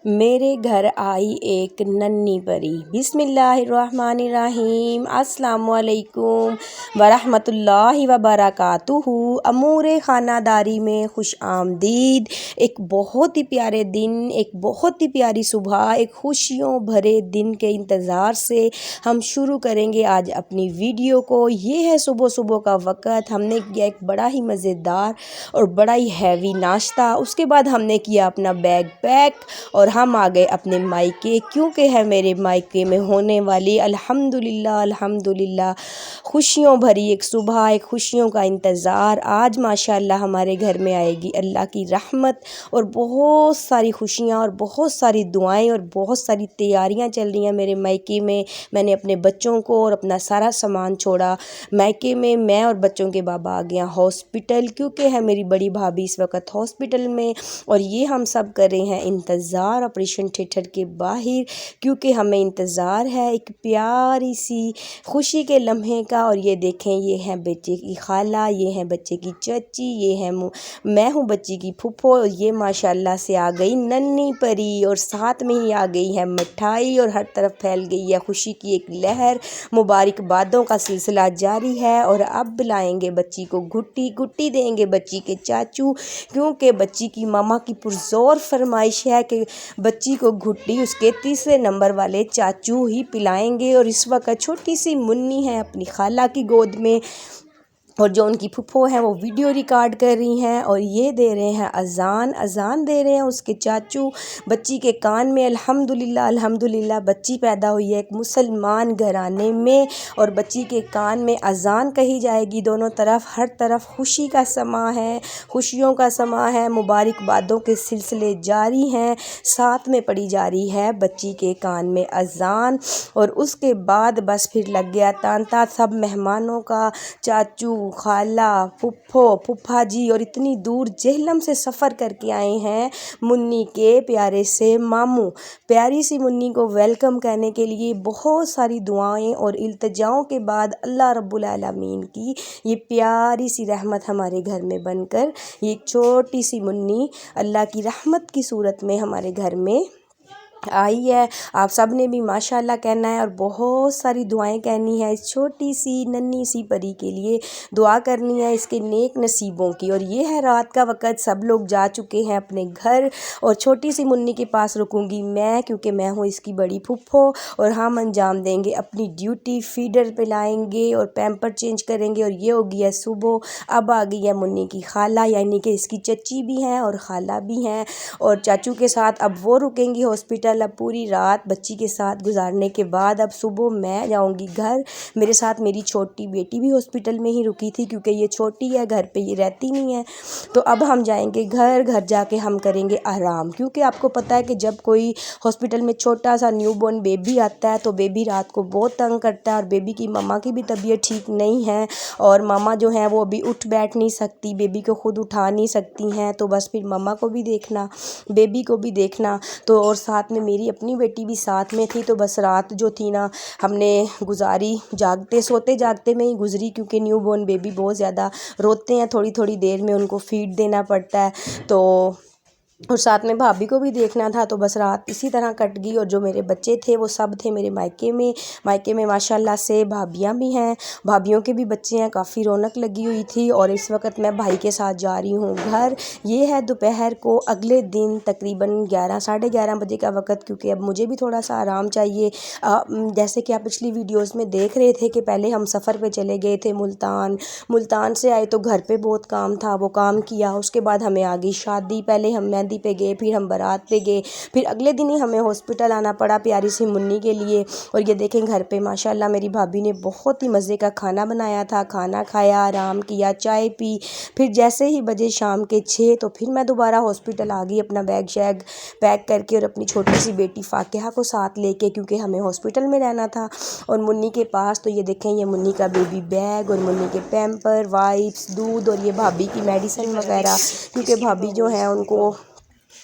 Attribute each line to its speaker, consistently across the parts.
Speaker 1: मेरे घर आई एक नन्ही परी। बिस्मिल्लाहिर्रहमानिर्रहीम। अस्सलामुअलैकुम वरहमतुल्लाहि वबरकातुहू। अमूरे ख़ानादारी में खुश आमदीद। एक बहुत ही प्यारे दिन, एक बहुत ही प्यारी सुबह, एक खुशियों भरे दिन के इंतज़ार से हम शुरू करेंगे आज अपनी वीडियो को। ये है सुबह सुबह का वक़्त। हमने किया एक बड़ा ही मज़ेदार और बड़ा ही हैवी नाश्ता। उसके बाद हमने किया अपना बैग पैक और हम आ गए अपने मायके, क्योंकि है मेरे मायके में होने वाली अल्हम्दुलिल्लाह अल्हम्दुलिल्लाह खुशियों भरी एक सुबह, एक खुशियों का इंतज़ार। आज माशाल्लाह हमारे घर में आएगी अल्लाह की रहमत और बहुत सारी खुशियाँ और बहुत सारी दुआएं और बहुत सारी तैयारियां चल रही हैं मेरे मायके में। मैंने अपने बच्चों को और अपना सारा सामान छोड़ा मायके में। मैं और बच्चों के बाबा आ गया हॉस्पिटल, क्योंकि है मेरी बड़ी भाभी इस वक्त हॉस्पिटल में और ये हम सब कर रहे हैं इंतज़ार ऑपरेशन थिएटर के बाहर, क्योंकि हमें इंतज़ार है एक प्यारी सी खुशी के लम्हे का। और ये देखें, ये है बच्चे की खाला, ये है बच्चे की चाची, ये है मैं हूँ बच्ची की फूफो। और ये माशाल्लाह से आ गई नन्ही परी और साथ में ही आ गई है मिठाई और हर तरफ फैल गई है खुशी की एक लहर। मुबारकबादों का सिलसिला जारी है और अब बुलाएंगे बच्ची को, घुट्टी घुट्टी देंगे बच्ची के चाचू, क्योंकि बच्ची की मामा की पुरज़ोर फरमाइश है कि बच्ची को घुट्टी उसके तीसरे नंबर वाले चाचू ही पिलाएंगे। और इस वक्त छोटी सी मुन्नी है अपनी खाला की गोद में और जो उनकी फुफ्फो हैं वो वीडियो रिकॉर्ड कर रही हैं और ये दे रहे हैं अजान दे रहे हैं उसके चाचू बच्ची के कान में। अल्हम्दुलिल्लाह अल्हम्दुलिल्लाह बच्ची पैदा हुई है एक मुसलमान घराने में और बच्ची के कान में अजान कही जाएगी। दोनों तरफ हर तरफ खुशी का समा है, खुशियों का समा है, मुबारकबादों के सिलसिले जारी हैं, साथ में पढ़ी जा रही है बच्ची के कान में अजान। और उसके बाद बस फिर लग गया तांता सब मेहमानों का, चाचू खाला फुफ्फो फुफ्फा जी, और इतनी दूर जेहलम से सफ़र करके आए हैं मुन्नी के प्यारे से मामू। प्यारी सी मुन्नी को वेलकम करने के लिए बहुत सारी दुआएं और इल्तिजाओं के बाद अल्लाह रब्बुल आलमीन की ये प्यारी सी रहमत हमारे घर में बनकर ये एक छोटी सी मुन्नी अल्लाह की रहमत की सूरत में हमारे घर में आई है। आप सब ने भी माशाल्लाह कहना है और बहुत सारी दुआएं कहनी है इस छोटी सी नन्ही सी परी के लिए, दुआ करनी है इसके नेक नसीबों की। और ये है रात का वक़्त, सब लोग जा चुके हैं अपने घर और छोटी सी मुन्नी के पास रुकूंगी मैं, क्योंकि मैं हूँ इसकी बड़ी फुफ्फो और हम अंजाम देंगे अपनी ड्यूटी। फीडर पिलाएंगे और पैम्पर चेंज करेंगे। और ये हो गई है सुबह। अब आ गई है मुन्नी की खाला, यानी कि इसकी चच्ची भी हैं और खाला भी हैं और चाचू के साथ अब वो रुकेंगी हॉस्पिटल। अब पूरी रात बच्ची के साथ गुजारने के बाद अब सुबह मैं जाऊंगी घर। मेरे साथ मेरी छोटी बेटी भी हॉस्पिटल में ही रुकी थी, क्योंकि ये छोटी है, घर पे ये रहती नहीं है। तो अब हम जाएंगे घर, घर जाके हम करेंगे आराम, क्योंकि आपको पता है कि जब कोई हॉस्पिटल में छोटा सा न्यूबॉर्न बेबी आता है तो बेबी रात को बहुत तंग करता है और बेबी की मम्मा की भी तबीयत ठीक नहीं है और मामा जो है वो अभी उठ बैठ नहीं सकती, बेबी को खुद उठा नहीं सकती हैं। तो बस फिर मम्मा को भी देखना, बेबी को भी देखना। तो और साथ में मेरी अपनी बेटी भी साथ में थी। तो बस रात जो थी ना हमने गुजारी जागते सोते जागते में ही गुजरी, क्योंकि न्यूबॉर्न बेबी बहुत ज़्यादा रोते हैं, थोड़ी थोड़ी देर में उनको फीड देना पड़ता है। तो और साथ में भाभी को भी देखना था, तो बस रात इसी तरह कट गई। और जो मेरे बच्चे थे वो सब थे मेरे मायके में माशाल्लाह से भाभियाँ भी हैं, भाभियों के भी बच्चे हैं, काफ़ी रौनक लगी हुई थी। और इस वक्त मैं भाई के साथ जा रही हूँ घर। ये है दोपहर को अगले दिन तकरीबन 11 साढ़े 11 बजे का वक़्त, क्योंकि अब मुझे भी थोड़ा सा आराम चाहिए। जैसे कि आप पिछली वीडियोज़ में देख रहे थे कि पहले हम सफ़र पर चले गए थे मुल्तान से आए तो घर पर बहुत काम था, वो काम किया। उसके बाद हमें आ गई शादी, पहले हम मेहंदी पे गए, फिर हम बारात पे गए, फिर अगले दिन ही हमें हॉस्पिटल आना पड़ा प्यारी सी मुन्नी के लिए। और ये देखें घर पे माशाल्लाह मेरी भाभी ने बहुत ही मज़े का खाना बनाया था, खाना खाया, आराम किया, चाय पी। फिर जैसे ही बजे शाम के 6 तो फिर मैं दोबारा हॉस्पिटल आ गई अपना बैग शैग पैक करके और अपनी छोटी सी बेटी फातिहा को साथ लेके, क्योंकि हमें हॉस्पिटल में रहना था और मुन्नी के पास। तो ये देखें ये मुन्नी का बेबी बैग और मुन्नी के पैम्पर वाइप्स दूध और ये भाभी की मेडिसिन वगैरह, क्योंकि भाभी जो है उनको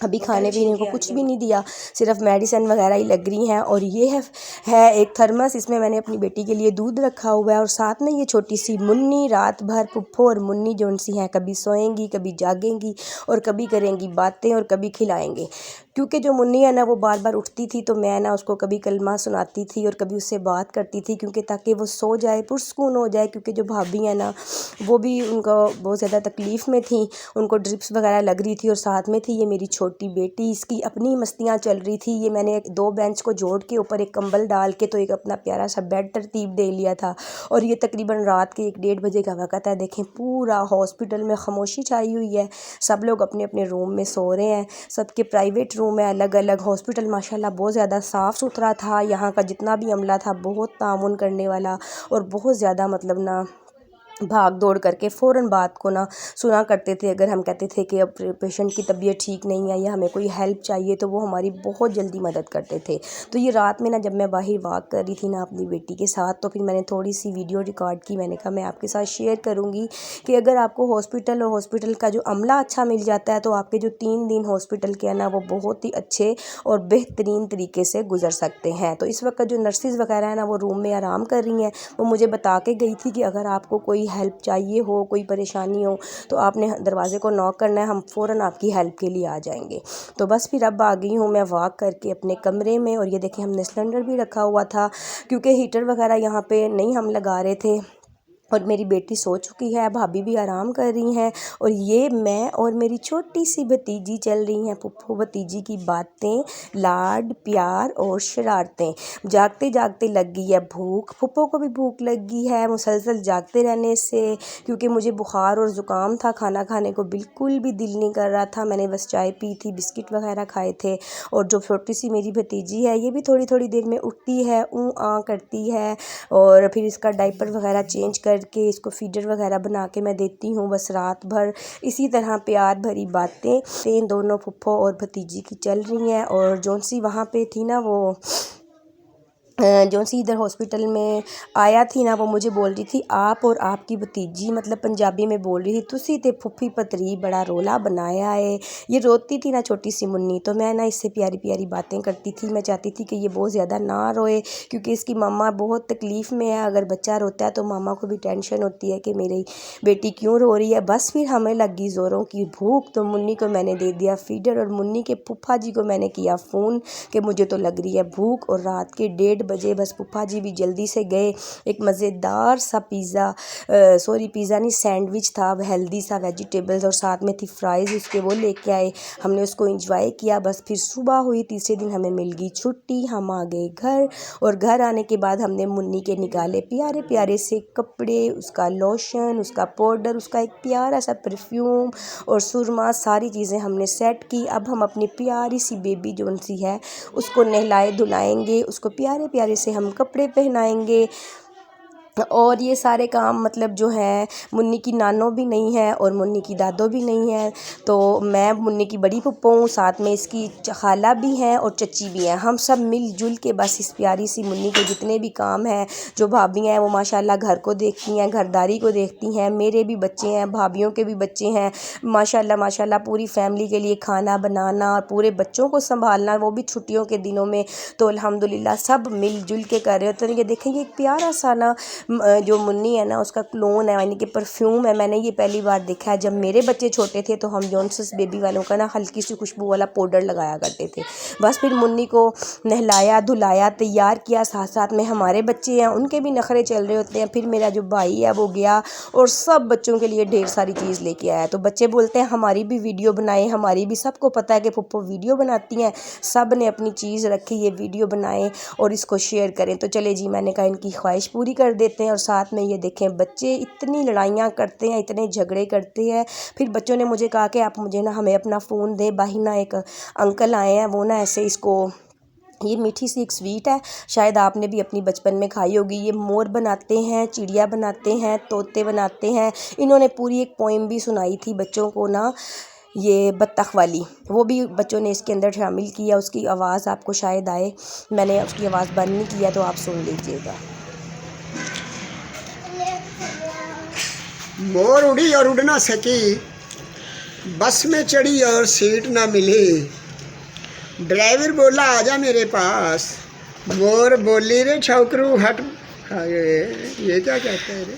Speaker 1: अभी खाने पीने को कुछ भी नहीं दिया, सिर्फ मेडिसिन वगैरह ही लग रही हैं। और ये है एक थर्मस, इसमें मैंने अपनी बेटी के लिए दूध रखा हुआ है और साथ में ये छोटी सी मुन्नी। रात भर पुप्पो और मुन्नी जो उनसी हैं कभी सोएंगी, कभी जागेंगी और कभी करेंगी बातें और कभी खिलाएंगे। क्योंकि जो मुन्नी है ना वो बार बार उठती थी, तो मैं ना उसको कभी कलमा सुनाती थी और कभी उससे बात करती थी, क्योंकि ताकि वो सो जाए, पुरसकून हो जाए। क्योंकि जो भाभी है ना वो भी उनको बहुत ज़्यादा तकलीफ़ में थी, उनको ड्रिप्स वगैरह लग रही थी, और साथ में थी ये मेरी छोटी बेटी, इसकी अपनी मस्तियाँ चल रही थी। ये मैंने 2 बेंच को जोड़ के ऊपर एक कंबल डाल के तो एक अपना प्यारा सा बेड तरतीब दे लिया था। और ये तकरीबन रात के 1-1:30 बजे का वक़्त है। देखें पूरा हॉस्पिटल में खामोशी छाई हुई है, सब लोग अपने अपने रूम में सो रहे हैं, सबके प्राइवेट रूम है अलग अलग। हॉस्पिटल माशाल्लाह बहुत ज़्यादा साफ़ सुथरा था, यहाँ का जितना भी अमला था बहुत तामुन करने वाला, और बहुत ज़्यादा मतलब ना भाग दौड़ करके फ़ौरन बात को ना सुना करते थे। अगर हम कहते थे कि अब पेशेंट की तबीयत ठीक नहीं है या हमें कोई हेल्प चाहिए, तो वो हमारी बहुत जल्दी मदद करते थे। तो ये रात में ना जब मैं बाहर वॉक कर रही थी ना अपनी बेटी के साथ, तो फिर मैंने थोड़ी सी वीडियो रिकॉर्ड की। मैंने कहा मैं आपके साथ शेयर करूँगी कि अगर आपको हॉस्पिटल और हॉस्पिटल का जो अमला अच्छा मिल जाता है, तो आपके जो 3 दिन हॉस्पिटल के हैं ना वो बहुत ही अच्छे और बेहतरीन तरीके से गुजर सकते हैं। तो इस वक्त जो नर्सिज़ वगैरह हैं ना वो रूम में आराम कर रही हैं। वो मुझे बता के गई थी कि अगर आपको कोई हेल्प चाहिए हो, कोई परेशानी हो, तो आपने दरवाज़े को नॉक करना है, हम फ़ौरन आपकी हेल्प के लिए आ जाएंगे। तो बस फिर अब आ गई हूँ मैं वॉक करके अपने कमरे में। और ये देखें हमने सिलेंडर भी रखा हुआ था, क्योंकि हीटर वगैरह यहाँ पे नहीं हम लगा रहे थे, और मेरी बेटी सो चुकी है, भाभी भी आराम कर रही हैं, और ये मैं और मेरी छोटी सी भतीजी चल रही हैं फुफ्फू भतीजी की बातें, लाड प्यार और शरारतें। जागते जागते लग गई है भूख, फुफ्फू को भी भूख लग गई है मुसलसल जागते रहने से, क्योंकि मुझे बुखार और ज़ुकाम था, खाना खाने को बिल्कुल भी दिल नहीं कर रहा था। मैंने बस चाय पी थी, बिस्किट वगैरह खाए थे। और जो छोटी सी मेरी भतीजी है ये भी थोड़ी थोड़ी देर में उठती है, ऊँ आ करती है, और फिर इसका डाइपर वगैरह चेंज करके इसको फीडर वगैरह बना के मैं देती हूँ। बस रात भर इसी तरह प्यार भरी बातें दोनों फुफ्फो और भतीजी की चल रही हैं। और जौन सी वहाँ पे थी ना वो जो सी इधर हॉस्पिटल में आया थी ना, वो मुझे बोल रही थी आप और आपकी भतीजी, मतलब पंजाबी में बोल रही थी, तुसी ते फुफी पतरी बड़ा रोला बनाया है। ये रोती थी ना छोटी सी मुन्नी, तो मैं ना इससे प्यारी प्यारी बातें करती थी। मैं चाहती थी कि ये बहुत ज़्यादा ना रोए, क्योंकि इसकी मम्मा बहुत तकलीफ़ में है। अगर बच्चा रोता है तो मामा को भी टेंशन होती है कि मेरी बेटी क्यों रो रही है। बस फिर हमें लगी ज़ोरों की भूख, तो मुन्नी को मैंने दे दिया फीडर, और मुन्नी के फूफा जी को मैंने किया फ़ोन कि मुझे तो लग रही है भूख। और रात के 1:30 बजे बस फूफा जी भी जल्दी से गए, एक मज़ेदार सा पिज़्ज़ा नहीं सैंडविच था, हेल्दी सा, वेजिटेबल्स और साथ में थी फ्राइज़, उसके वो लेके आए। हमने उसको इंजॉय किया। बस फिर सुबह हुई, तीसरे दिन हमें मिल गई छुट्टी, हम आ गए घर। और घर आने के बाद हमने मुन्नी के निकाले प्यारे प्यारे से कपड़े, उसका लोशन, उसका पाउडर, उसका एक प्यारा सा परफ्यूम और सुरमा, सारी चीज़ें हमने सेट की। अब हम अपनी प्यारी सी बेबी जोन सी है उसको नहलाए धुलाएंगे, उसको प्यारे प्यारे से हम कपड़े पहनाएंगे। और ये सारे काम मतलब जो है, मुन्नी की नानो भी नहीं है और मुन्नी की दादो भी नहीं है, तो मैं मुन्नी की बड़ी फुप्पो हूँ, साथ में इसकी खाला भी हैं और चच्ची भी हैं। हम सब मिलजुल के बस इस प्यारी सी मुन्नी के जितने भी काम हैं, जो भाभी हैं वो माशाल्लाह घर को देखती हैं, घरदारी को देखती हैं। मेरे भी बच्चे हैं, भाभीयों के भी बच्चे हैं, माशाल्लाह माशाल्लाह पूरी फैमिली के लिए खाना बनाना और पूरे बच्चों को संभालना, वो भी छुट्टियों के दिनों में। तो अल्हम्दुलिल्लाह सब मिलजुल के कर रहे होते हैं। ये देखेंगे एक प्यारा सा ना जो मुन्नी है ना उसका क्लोन है, यानी कि परफ्यूम है। मैंने ये पहली बार देखा है। जब मेरे बच्चे छोटे थे तो हम जॉनसन्स बेबी वालों का ना हल्की सी खुशबू वाला पाउडर लगाया करते थे। बस फिर मुन्नी को नहलाया धुलाया तैयार किया, साथ साथ में हमारे बच्चे हैं उनके भी नखरे चल रहे होते हैं। फिर मेरा जो भाई है वो गया और सब बच्चों के लिए ढेर सारी चीज़ लेके आया। तो बच्चे बोलते हैं हमारी भी वीडियो बनाएं, हमारी भी, सबको पता है कि फुप्पो वीडियो बनाती हैं, सब ने अपनी चीज़ रखी, ये वीडियो बनाएं और इसको शेयर करें। तो चले जी, मैंने कहा इनकी ख्वाहिश पूरी कर देते हैं। और साथ में ये देखें बच्चे इतनी लड़ाइयाँ करते हैं, इतने झगड़े करते हैं। फिर बच्चों ने मुझे कहा कि आप मुझे ना हमें अपना फ़ोन दें। बाही ना एक अंकल आए हैं, वो ना ऐसे इसको, ये मीठी सी एक स्वीट है, शायद आपने भी अपनी बचपन में खाई होगी। ये मोर बनाते हैं, चिड़िया बनाते हैं, तोते बनाते हैं। इन्होंने पूरी एक पोइम भी सुनाई थी बच्चों को ना, ये बत्तख वाली, वो भी बच्चों ने इसके अंदर शामिल किया। उसकी आवाज़ आपको शायद आए, मैंने उसकी आवाज़ बंद नहीं किया तो आप सुन लीजिएगा।
Speaker 2: मोर उड़ी और उड़ ना सकी, बस में चढ़ी और सीट ना मिली, ड्राइवर बोला आजा मेरे पास, मोर बोली रे छोकरू हट। ये क्या कहते हैं रे।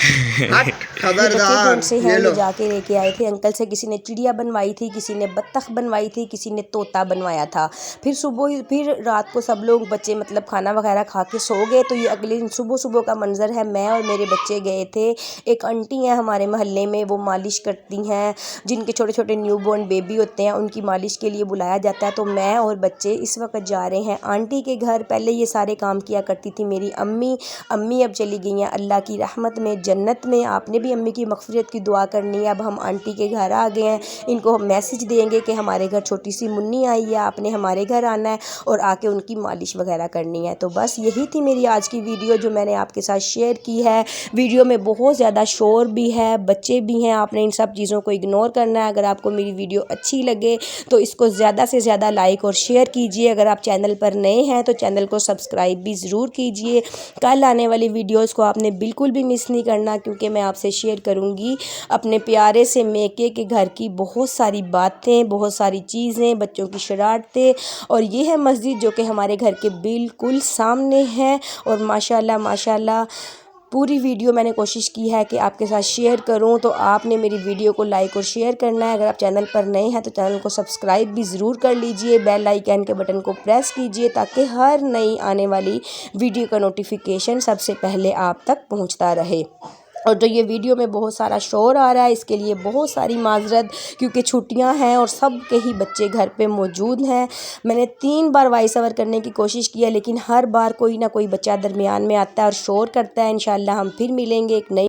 Speaker 2: हट
Speaker 1: ये बच्चे
Speaker 2: खबरदार।
Speaker 1: कौन से
Speaker 2: ये
Speaker 1: हैं,
Speaker 2: लो
Speaker 1: ये जाके लेके आए थे अंकल से। किसी ने चिड़िया बनवाई थी, किसी ने बत्तख बनवाई थी, किसी ने तोता बनवाया था। फिर रात को सब लोग बच्चे मतलब खाना वगैरह खा के सो गए। तो ये अगले दिन सुबह सुबह का मंजर है। मैं और मेरे बच्चे गए थे। एक आंटी हैं हमारे मोहल्ले में, वो मालिश करती हैं। जिनके छोटे छोटे न्यूबॉर्न बेबी होते हैं उनकी मालिश के लिए बुलाया जाता है। तो मैं और बच्चे इस वक्त जा रहे हैं आंटी के घर। पहले ये सारे काम किया करती थी मेरी अम्मी। अम्मी अब चली गई हैं अल्लाह की रहमत में, जन्नत में। आपने भी अम्मी की मग़फ़िरत की दुआ करनी है। अब हम आंटी के घर आ गए हैं। इनको हम मैसेज देंगे कि हमारे घर छोटी सी मुन्नी आई है, आपने हमारे घर आना है और आके उनकी मालिश वगैरह करनी है। तो बस यही थी मेरी आज की वीडियो जो मैंने आपके साथ शेयर की है। वीडियो में बहुत ज़्यादा शोर भी है, बच्चे भी हैं, आपने इन सब चीज़ों को इग्नोर करना है। अगर आपको मेरी वीडियो अच्छी लगे तो इसको ज़्यादा से ज़्यादा लाइक और शेयर कीजिए। अगर आप चैनल पर नए हैं तो चैनल को सब्सक्राइब भी ज़रूर कीजिए। कल आने वाली वीडियोस को आपने बिल्कुल भी मिस नहीं करना, क्योंकि मैं आपसे शेयर करूंगी अपने प्यारे से मेके के घर की बहुत सारी बातें, बहुत सारी चीज़ें, बच्चों की शरारतें। और ये है मस्जिद जो कि हमारे घर के बिल्कुल सामने है। और माशाल्लाह माशाल्लाह पूरी वीडियो मैंने कोशिश की है कि आपके साथ शेयर करूं। तो आपने मेरी वीडियो को लाइक और शेयर करना है। अगर आप चैनल पर नए हैं तो चैनल को सब्सक्राइब भी ज़रूर कर लीजिए। बेल आइकन के बटन को प्रेस कीजिए ताकि हर नई आने वाली वीडियो का नोटिफिकेशन सबसे पहले आप तक पहुंचता रहे। और जो ये वीडियो में बहुत सारा शोर आ रहा है इसके लिए बहुत सारी माजरत, क्योंकि छुट्टियां हैं और सब के ही बच्चे घर पे मौजूद हैं। मैंने 3 बार वॉइस ओवर करने की कोशिश की है, लेकिन हर बार कोई ना कोई बच्चा दरमियान में आता है और शोर करता है। इंशाल्लाह हम फिर मिलेंगे एक नई